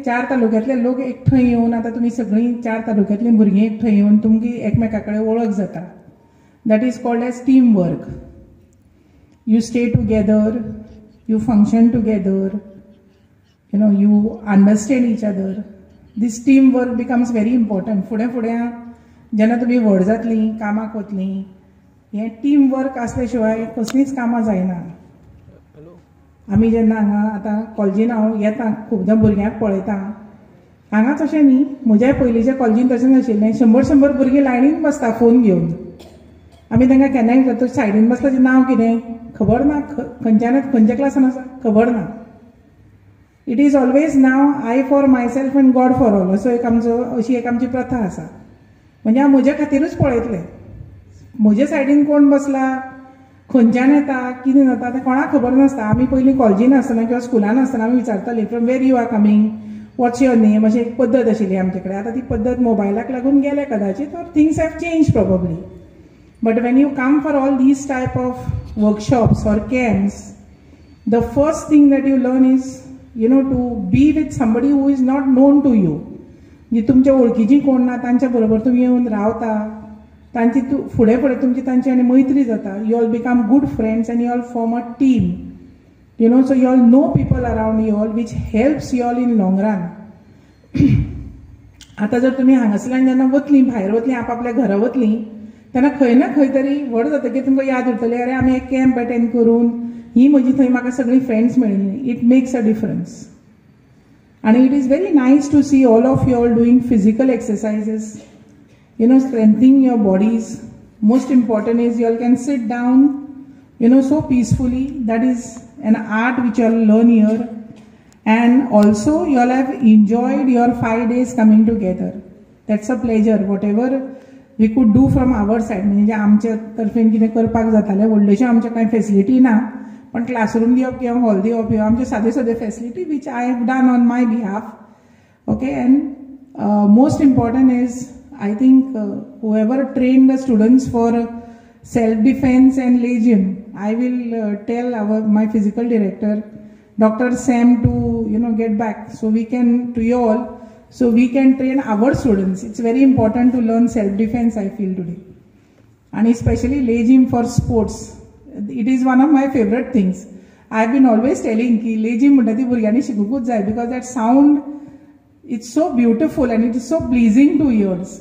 4 तालुक्यांतले लोक एक थंय येवन आतां तुमी सगळीं 4 तालुक्यांतलीं भुरगीं एक थंय येवन तुमची एकमेका कडेन वळख जाता. That is called as team work. You stay together, you function together, you understand each other. This teamwork becomes very important. फुडें जेन्ना तुमी व्हड जातलीं, कामाक वतलीं, हें टीम वर्क आसले शिवाय कसलींच कामां जायना. आमी जेन्ना हांगा आतां कॉलेजीन हांव येता, खुबदां भुरग्यांक पळयता. हांगाच अशें न्ही, म्हज्या पयलींच्या कॉलेजीन तशें नाशिल्लें. 100 भुरगीं लायनीन बसता फोन घेवन. आमी तांकां केन्नाय विचारता सायडीन बसताचें नांव कितें, खबर ना, खंयच्या क्लासान आसा खबर ना. It is always now I for myself and God for all, असो अशी एक आमची प्रथा आसा. म्हणजे हांव म्हज्या खातीरूच पळयतलें. म्हजे सायडीन कोण बसला, खंयच्यान येता, कितें जाता तें कोणाक खबर नासता. आमी पयलीं कॉलेजीन आसतना किंवा स्कुलान आसतना आमी विचारतालीं from where you are coming, what's your name, अशी एक पद्दत आशिल्ली आमचे कडेन. आतां ती पद्दत मोबायलाक लागून गेले कदाचित, or things have change probably. But when you come for all these type of workshops or camps, the first thing that you learn is, to be with somebody who is not known to you. जी तुमच्या ओळखीची कोण ना तांच्या बरोबर तुम्ही येऊन रावता, तांची फुडें तुमची तांची आनी मैत्री जाता. You all become good friends and you all form a team. So you all know people around you all, which helps you all in long run. आता जर तुम्ही हांगासल्यान जेन्ना वतलीं, भायर वतलीं, आपापल्या घरा वतलीं, तेन्ना खंय ना खंय तरी व्हड जाता की तुमकां याद उरतलें, अरे आमी एक कॅम्प अटेंड करून ही म्हजी थंय म्हाका सगळीं फ्रेंड्स मेळिल्लीं. It makes a difference. आनी it is very nice to see all of you all doing physical exercises, strengthening your bodies. Most important is you all can sit down, so peacefully. That is an art which you all learn here. And also you all have enjoyed your 5 days coming together. That's a pleasure. Whatever we could do from our side, म्हणजे आमच्या तर्फेन कितें करपाक जातालें, व्हडल्योश्यो आमच्या कांय facility ना, पण classroom दिवप किंवा हॉल दिवप ह्यो आमच्यो सादे facility which I have done on my behalf. Okay. And most important is I think whoever trained the students for self-defense and legion, I will tell my physical director, Dr. Sam, to get back so we can to you all, so we can train our students. It's very important to learn self-defense, I feel today, and especially legion for sports. It is one of my favorite things. I have been always telling ki legion म्हणटा ती भुरग्यांनी शिकूंकूच जाय, because that sound, it's so beautiful and it is so pleasing to ears.